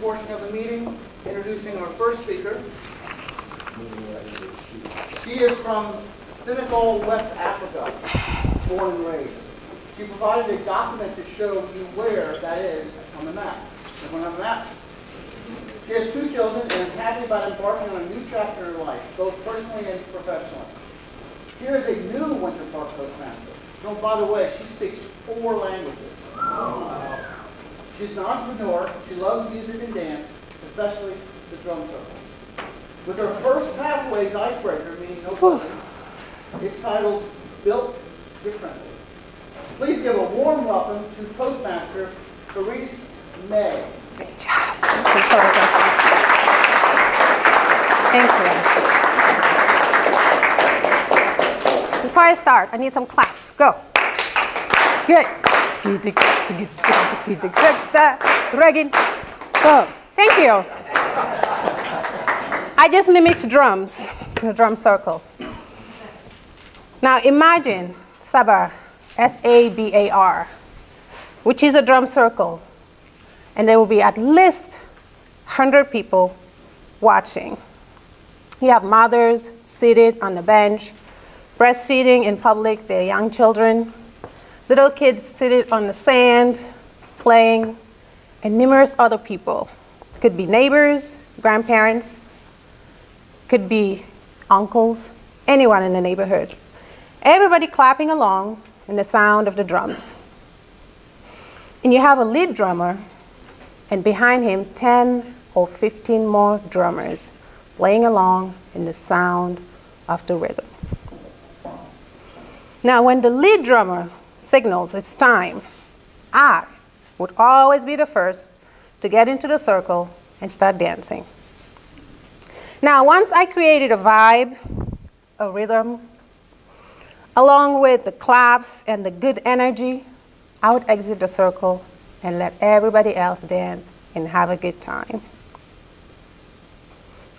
portion of the meeting, introducing our first speaker. She is from Senegal, West Africa, born and raised. She provided a document to show you where that is on the map. Everyone have a map? She has 2 children and is happy about embarking on a new chapter in her life, both personally and professionally. Here is a new Winter Park Toastmaster. Oh, by the way, she speaks 4 languages. She's an entrepreneur. She loves music and dance, especially the drum circle. With her first Pathways icebreaker, meaning no problem, it's titled Built Differently. Please give a warm welcome to Toastmaster Therese L. Great job. Thank you. Before I start, I need some claps. Go. Good. Go. Thank you. I just mimicked drums in a drum circle. Now imagine Sabar, S-A-B-A-R, which is a drum circle. And there will be at least 100 people watching. You have mothers seated on the bench, breastfeeding in public their young children, little kids seated on the sand, playing, and numerous other people. Could be neighbors, grandparents, could be uncles, anyone in the neighborhood. Everybody clapping along in the sound of the drums. And you have a lead drummer, and behind him 10 or 15 more drummers playing along in the sound of the rhythm. Now when the lead drummer signals it's time, I would always be the first to get into the circle and start dancing. Now once I created a vibe, a rhythm, along with the claps and the good energy, I would exit the circle and let everybody else dance and have a good time.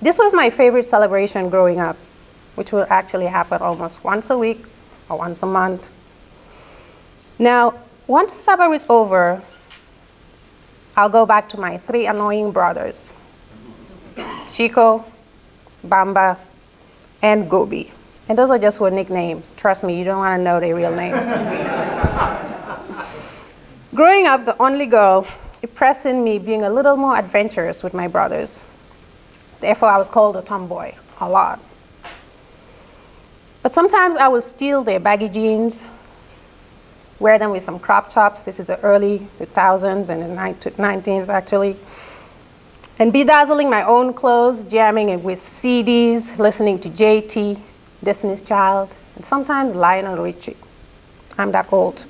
This was my favorite celebration growing up, which would actually happen almost once a week or once a month. Now, once Sabar is over, I'll go back to my 3 annoying brothers, Chico, Bamba, and Gobi. And those are just were nicknames. Trust me, you don't want to know their real names. Growing up, the only girl, it pressed in me being a little more adventurous with my brothers. Therefore, I was called a tomboy a lot. But sometimes I would steal their baggy jeans, wear them with some crop tops. This is the early 2000s and the 19s, actually. And bedazzling my own clothes, jamming it with CDs, listening to JT, Destiny's Child, and sometimes Lionel Richie. I'm that old.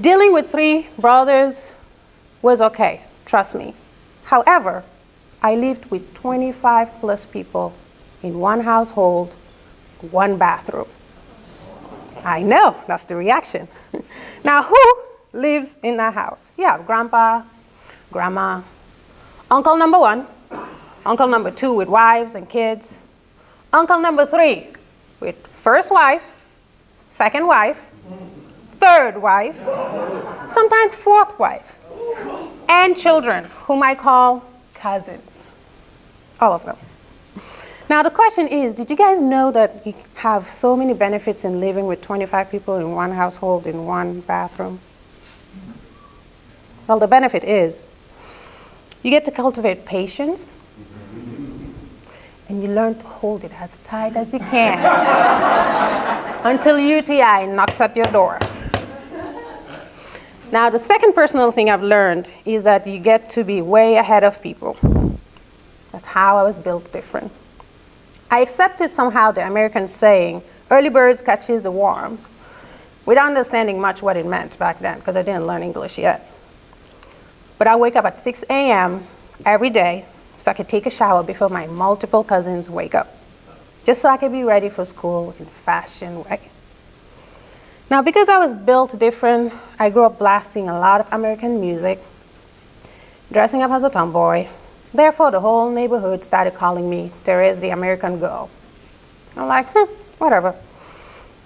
Dealing with 3 brothers was okay, trust me. However, I lived with 25 plus people in one household, one bathroom. I know, that's the reaction. Now, who lives in that house? You have grandpa, grandma, uncle number 1, uncle number 2 with wives and kids, uncle number 3 with first wife, second wife, third wife, sometimes 4th wife, and children, whom I call cousins, all of them. Now the question is, did you guys know that you have so many benefits in living with 25 people in one household, in one bathroom? Well, the benefit is, you get to cultivate patience, and you learn to hold it as tight as you can until UTI knocks at your door. Now, the second personal thing I've learned is that you get to be way ahead of people. That's how I was built different. I accepted somehow the American saying, early birds catches the worm, without understanding much what it meant back then, because I didn't learn English yet. But I wake up at 6 a.m. every day so I could take a shower before my multiple cousins wake up, just so I could be ready for school in a fashion way. Now, because I was built different, I grew up blasting a lot of American music, dressing up as a tomboy. Therefore, the whole neighborhood started calling me Therese the American Girl. I'm like, whatever.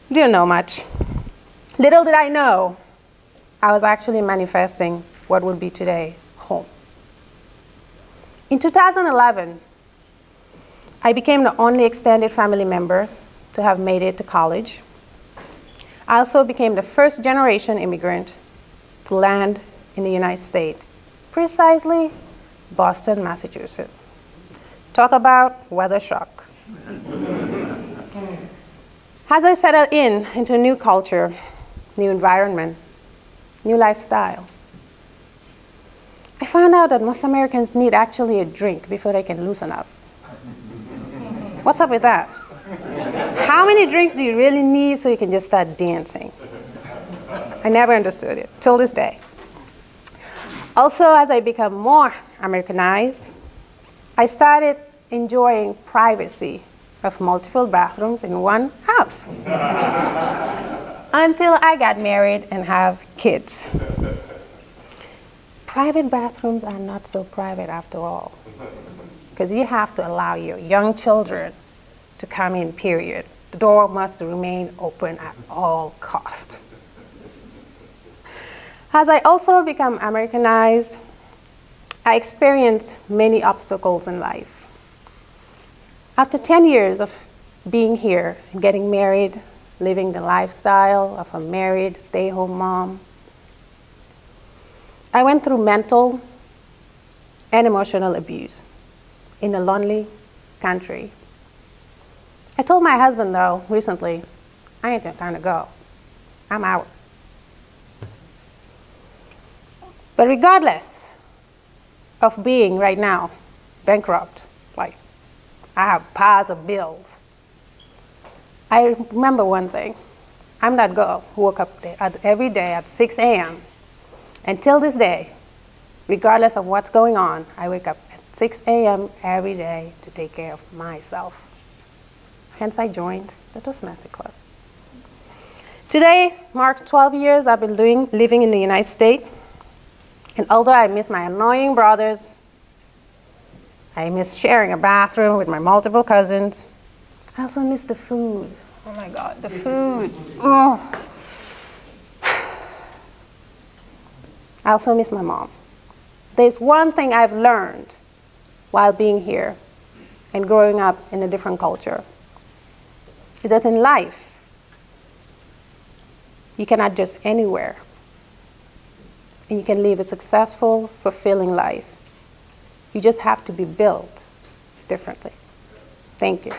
Didn't know much. Little did I know, I was actually manifesting what would be today home. In 2011, I became the only extended family member to have made it to college. I also became the first generation immigrant to land in the United States, precisely Boston, Massachusetts. Talk about weather shock. As I settled into a new culture, new environment, new lifestyle, I found out that most Americans need actually a drink before they can loosen up. What's up with that? How many drinks do you really need so you can just start dancing? I never understood it, till this day. Also, as I become more Americanized, I started enjoying privacy of multiple bathrooms in one house. Until I got married and have kids. Private bathrooms are not so private after all, because you have to allow your young children to come in, period. The door must remain open at all costs. As I also become Americanized, I experienced many obstacles in life. After 10 years of being here, getting married, living the lifestyle of a married, stay-home mom, I went through mental and emotional abuse in a lonely country. I told my husband, though, recently, I ain't got time to go. I'm out. But regardless of being right now bankrupt, like I have piles of bills, I remember one thing. I'm that girl who woke up every day at 6 a.m. Until this day, regardless of what's going on, I wake up at 6 a.m. every day to take care of myself. Hence, I joined the Toastmaster Club. Today marks 12 years I've been living in the United States. And although I miss my annoying brothers, I miss sharing a bathroom with my multiple cousins, I also miss the food. Oh my God, the food. Oh. I also miss my mom. There's one thing I've learned while being here and growing up in a different culture, is that in life, you can adjust anywhere. And you can live a successful, fulfilling life. You just have to be built differently. Thank you.